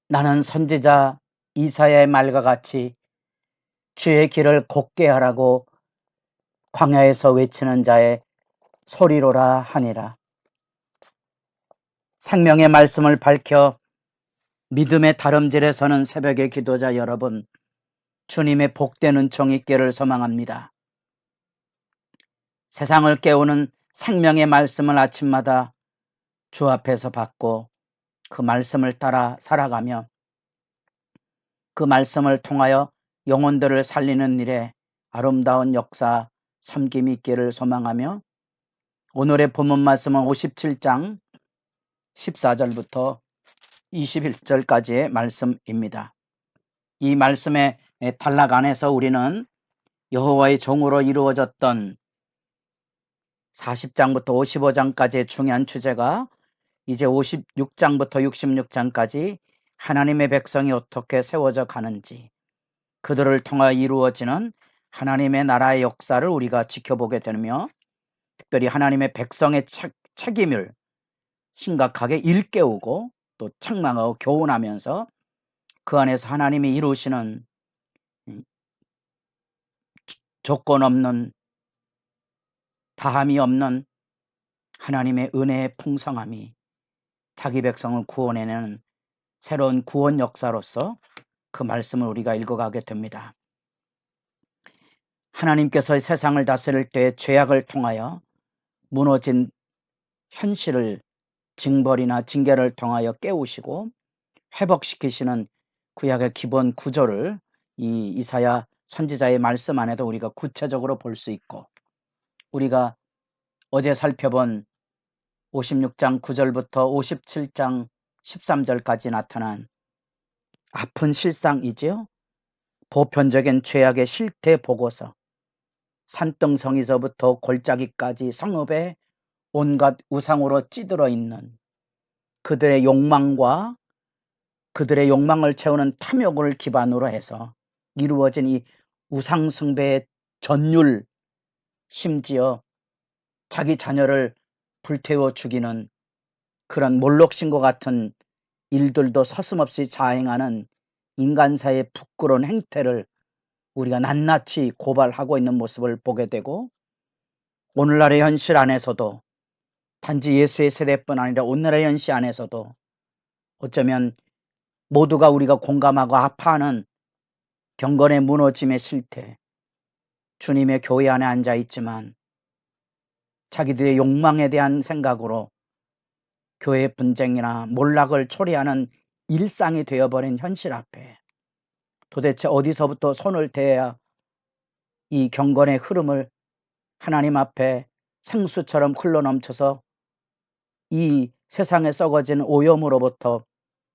나는 선지자 이사야의 말과 같이 주의 길을 곱게 하라고 광야에서 외치는 자의 소리로라 하니라. 생명의 말씀을 밝혀 믿음의 다름질에 서는 새벽의 기도자 여러분, 주님의 복된 은총 있기를 소망합니다. 세상을 깨우는 생명의 말씀을 아침마다 주 앞에서 받고 그 말씀을 따라 살아가며 그 말씀을 통하여 영혼들을 살리는 일에 아름다운 역사 섬김이 있기를 소망하며, 오늘의 본문 말씀은 57장 14절부터 21절까지의 말씀입니다. 이 말씀의 단락 안에서 우리는 여호와의 종으로 이루어졌던 40장부터 55장까지의 중요한 주제가 이제 56장부터 66장까지 하나님의 백성이 어떻게 세워져 가는지, 그들을 통하여 이루어지는 하나님의 나라의 역사를 우리가 지켜보게 되며, 특별히 하나님의 백성의 책임을 심각하게 일깨우고 또 책망하고 교훈하면서 그 안에서 하나님이 이루시는 조건 없는, 다함이 없는 하나님의 은혜의 풍성함이 자기 백성을 구원해내는 새로운 구원 역사로서 그 말씀을 우리가 읽어가게 됩니다. 하나님께서 세상을 다스릴 때 죄악을 통하여 무너진 현실을 징벌이나 징계를 통하여 깨우시고 회복시키시는 구약의 기본 구조를 이 이사야 선지자의 말씀 안에도 우리가 구체적으로 볼 수 있고, 우리가 어제 살펴본 56장 9절부터 57장 13절까지 나타난 아픈 실상이지요. 보편적인 죄악의 실태 보고서, 산등성이서부터 골짜기까지 성읍에 온갖 우상으로 찌들어 있는 그들의 욕망과 그들의 욕망을 채우는 탐욕을 기반으로 해서 이루어진 이 우상숭배의 전율, 심지어 자기 자녀를 불태워 죽이는 그런 몰록신과 같은 일들도 서슴없이 자행하는 인간사의 부끄러운 행태를 우리가 낱낱이 고발하고 있는 모습을 보게 되고, 오늘날의 현실 안에서도 단지 예수의 세대뿐 아니라 오늘날의 현실 안에서도 어쩌면 모두가 우리가 공감하고 아파하는 경건의 무너짐의 실태, 주님의 교회 안에 앉아 있지만 자기들의 욕망에 대한 생각으로 교회 분쟁이나 몰락을 초래하는 일상이 되어버린 현실 앞에 도대체 어디서부터 손을 대야 이 경건의 흐름을 하나님 앞에 생수처럼 흘러넘쳐서 이 세상에 썩어진 오염으로부터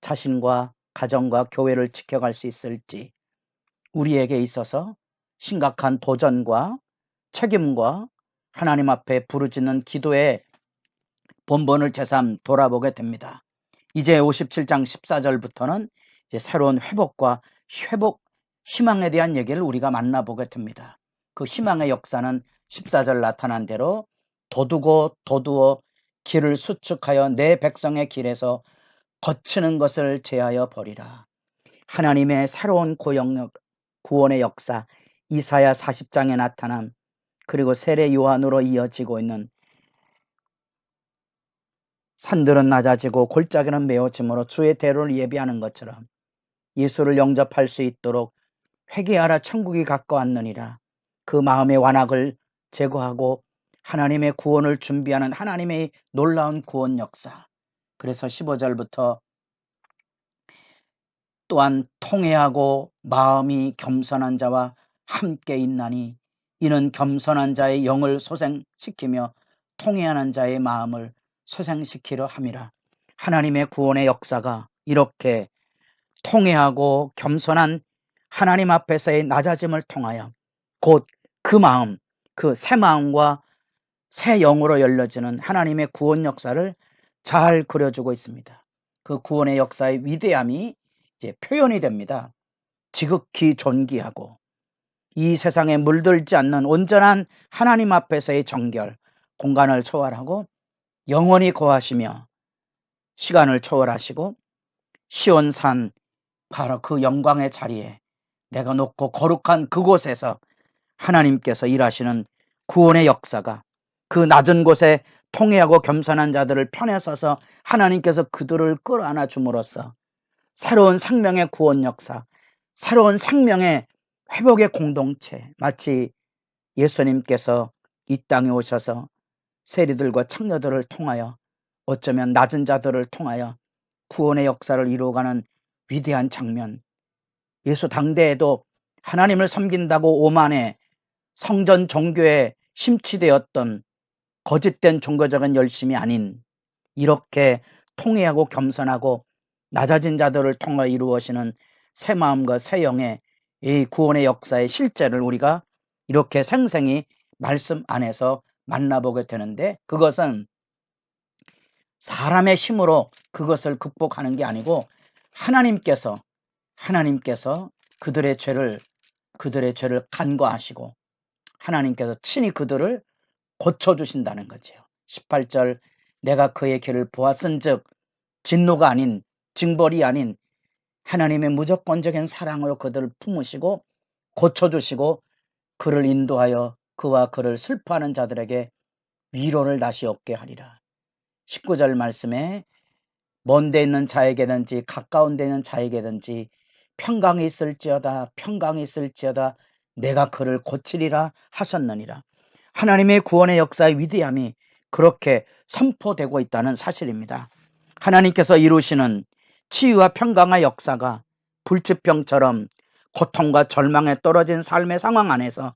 자신과 가정과 교회를 지켜갈 수 있을지, 우리에게 있어서 심각한 도전과 책임과 하나님 앞에 부르짖는 기도의 본본을 새삼 돌아보게 됩니다. 이제 57장 14절부터는 이제 새로운 회복과 희망에 대한 얘기를 우리가 만나보게 됩니다. 그 희망의 역사는 14절 나타난 대로 도두어 길을 수축하여 내 백성의 길에서 거치는 것을 제하여 버리라. 하나님의 새로운 구원의 역사, 이사야 40장에 나타난, 그리고 세례 요한으로 이어지고 있는 산들은 낮아지고 골짜기는 메워짐으로 주의 대로를 예비하는 것처럼 예수를 영접할 수 있도록 회개하라, 천국이 가까웠느니라. 그 마음의 완악을 제거하고 하나님의 구원을 준비하는 하나님의 놀라운 구원 역사. 그래서 15절부터 또한 통회하고 마음이 겸손한 자와 함께 있나니 이는 겸손한 자의 영을 소생시키며 통회하는 자의 마음을 소생시키려 함이라. 하나님의 구원의 역사가 이렇게 통회하고 겸손한 하나님 앞에서의 낮아짐을 통하여 곧 그 마음, 그 새 마음과 새 영으로 열려지는 하나님의 구원 역사를 잘 그려주고 있습니다. 그 구원의 역사의 위대함이 이제 표현이 됩니다. 지극히 존귀하고 이 세상에 물들지 않는 온전한 하나님 앞에서의 정결, 공간을 초월하고 영원히 거하시며 시간을 초월하시고 시온산 바로 그 영광의 자리에 내가 높고 거룩한 그곳에서 하나님께서 일하시는 구원의 역사가 그 낮은 곳에 통회하고 겸손한 자들을 편에 서서 하나님께서 그들을 끌어안아 줌으로써 새로운 생명의 구원 역사, 새로운 생명의 회복의 공동체, 마치 예수님께서 이 땅에 오셔서 세리들과 청녀들을 통하여 어쩌면 낮은 자들을 통하여 구원의 역사를 이루어가는 위대한 장면, 예수 당대에도 하나님을 섬긴다고 오만해 성전 종교에 심취되었던 거짓된 종교적인 열심이 아닌 이렇게 통회하고 겸손하고 낮아진 자들을 통해 이루어지는 새 마음과 새 영의 이 구원의 역사의 실제를 우리가 이렇게 생생히 말씀 안에서 만나보게 되는데, 그것은 사람의 힘으로 그것을 극복하는 게 아니고 하나님께서 그들의 죄를 간과하시고 하나님께서 친히 그들을 고쳐주신다는 거죠. 18절 내가 그의 길을 보았은즉 진노가 아닌 징벌이 아닌 하나님의 무조건적인 사랑으로 그들을 품으시고 고쳐주시고 그를 인도하여 그와 그를 슬퍼하는 자들에게 위로를 다시 얻게 하리라. 19절 말씀에 먼 데 있는 자에게든지 가까운 데 있는 자에게든지 평강이 있을지어다 내가 그를 고치리라 하셨느니라. 하나님의 구원의 역사의 위대함이 그렇게 선포되고 있다는 사실입니다. 하나님께서 이루시는 치유와 평강의 역사가 불치병처럼 고통과 절망에 떨어진 삶의 상황 안에서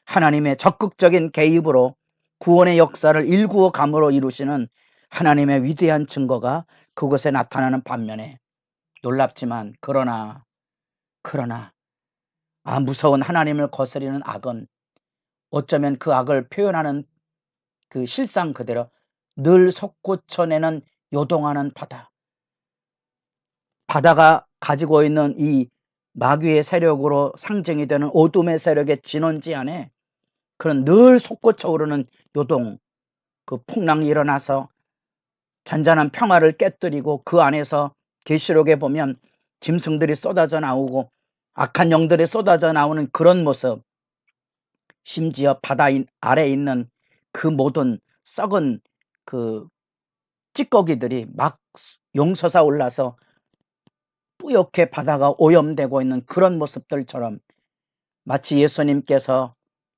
하나님의 적극적인 개입으로 구원의 역사를 일구어 감으로 이루시는 하나님의 위대한 증거가 그곳에 나타나는 반면에 놀랍지만 그러나 무서운 하나님을 거스리는 악은 어쩌면 그 악을 표현하는 그 실상 그대로 늘 솟구쳐내는 요동하는 바다가 가지고 있는 이 마귀의 세력으로 상징이 되는 어둠의 세력의 진원지 안에 그런 늘 솟구쳐 오르는 요동, 그 풍랑이 일어나서 잔잔한 평화를 깨뜨리고 그 안에서 계시록에 보면 짐승들이 쏟아져 나오고 악한 영들이 쏟아져 나오는 그런 모습, 심지어 바다 아래에 있는 그 모든 썩은 그 찌꺼기들이 막 용솟아 올라서 뿌옇게 바다가 오염되고 있는 그런 모습들처럼 마치 예수님께서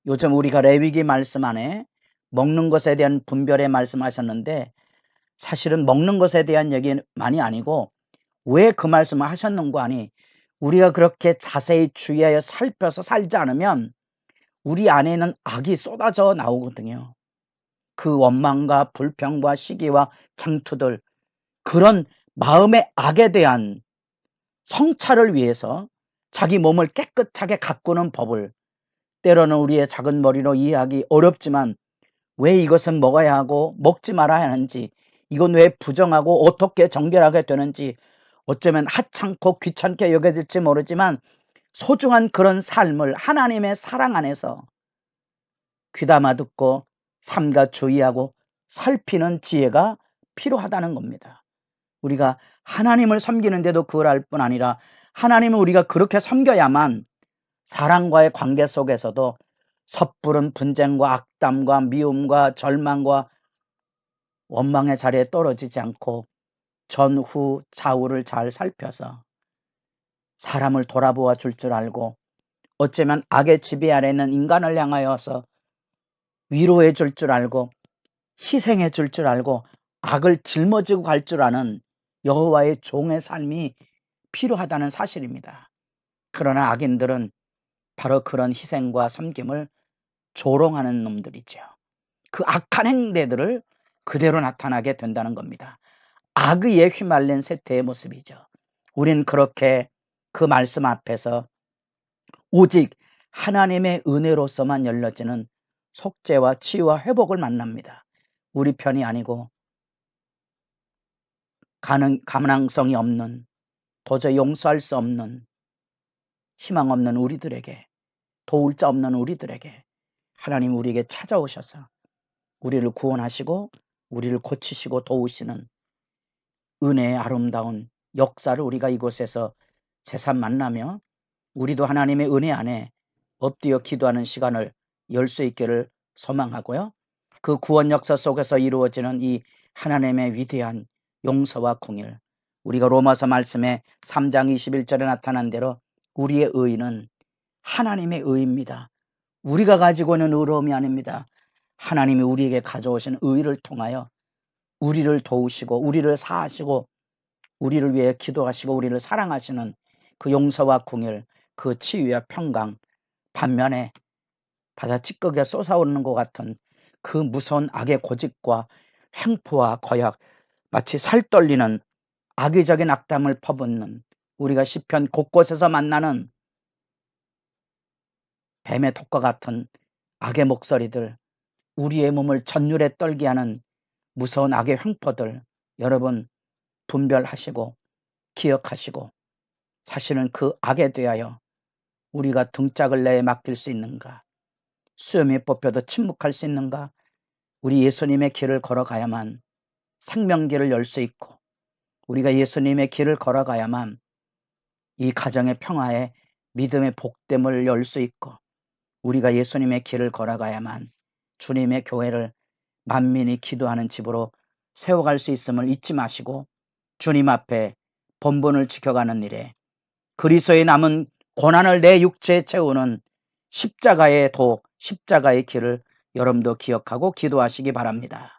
요즘 우리가 레위기 말씀 안에 먹는 것에 대한 분별에 말씀하셨는데 사실은 먹는 것에 대한 얘기만이 아니고 왜 그 말씀을 하셨는가 하니 우리가 그렇게 자세히 주의하여 살펴서 살지 않으면 우리 안에는 악이 쏟아져 나오거든요. 그 원망과 불평과 시기와 장투들, 그런 마음의 악에 대한 성찰을 위해서 자기 몸을 깨끗하게 가꾸는 법을 때로는 우리의 작은 머리로 이해하기 어렵지만 왜 이것은 먹어야 하고 먹지 말아야 하는지, 이건 왜 부정하고 어떻게 정결하게 되는지 어쩌면 하찮고 귀찮게 여겨질지 모르지만 소중한 그런 삶을 하나님의 사랑 안에서 귀담아 듣고 삼가 주의하고 살피는 지혜가 필요하다는 겁니다. 우리가 하나님을 섬기는데도 그걸 알 뿐 아니라 하나님을 우리가 그렇게 섬겨야만 사랑과의 관계 속에서도 섣부른 분쟁과 악담과 미움과 절망과 원망의 자리에 떨어지지 않고 전후 좌우를 잘 살펴서 사람을 돌아보아 줄 알고 어쩌면 악의 지배 아래 있는 인간을 향하여서 위로해 줄 알고 희생해 줄 알고 악을 짊어지고 갈 줄 아는 여호와의 종의 삶이 필요하다는 사실입니다. 그러나 악인들은 바로 그런 희생과 섬김을 조롱하는 놈들이죠. 그 악한 행대들을 그대로 나타나게 된다는 겁니다. 악의에 휘말린 세태의 모습이죠. 우린 그렇게 그 말씀 앞에서 오직 하나님의 은혜로서만 열려지는 속죄와 치유와 회복을 만납니다. 우리 편이 아니고 가능성이 없는, 도저히 용서할 수 없는, 희망 없는 우리들에게, 도울 자 없는 우리들에게 하나님 우리에게 찾아오셔서 우리를 구원하시고 우리를 고치시고 도우시는 은혜의 아름다운 역사를 우리가 이곳에서 새삼 만나며 우리도 하나님의 은혜 안에 엎드려 기도하는 시간을 열 수 있기를 소망하고요. 그 구원 역사 속에서 이루어지는 이 하나님의 위대한 용서와 긍휼, 우리가 로마서 말씀에 3장 21절에 나타난 대로 우리의 의는 하나님의 의입니다. 우리가 가지고 있는 의로움이 아닙니다. 하나님이 우리에게 가져오신 의를 통하여 우리를 도우시고 우리를 사하시고 우리를 위해 기도하시고 우리를 사랑하시는 그 용서와 긍휼, 그 치유와 평강, 반면에 바다 찌꺼기가 쏟아오르는 것 같은 그 무서운 악의 고집과 횡포와 거역, 마치 살떨리는 악의적인 악담을 퍼붓는 우리가 시편 곳곳에서 만나는 뱀의 독과 같은 악의 목소리들, 우리의 몸을 전율에 떨게 하는 무서운 악의 횡포들, 여러분 분별하시고 기억하시고 사실은 그 악에 대하여 우리가 등짝을 내에 맡길 수 있는가? 수염이 뽑혀도 침묵할 수 있는가? 우리 예수님의 길을 걸어가야만 생명길을 열 수 있고 우리가 예수님의 길을 걸어가야만 이 가정의 평화에 믿음의 복됨을 열 수 있고 우리가 예수님의 길을 걸어가야만 주님의 교회를 만민이 기도하는 집으로 세워갈 수 있음을 잊지 마시고 주님 앞에 본분을 지켜가는 일에 그리스도의 남은 고난을 내 육체에 채우는 십자가의 도, 십자가의 길을 여러분도 기억하고 기도하시기 바랍니다.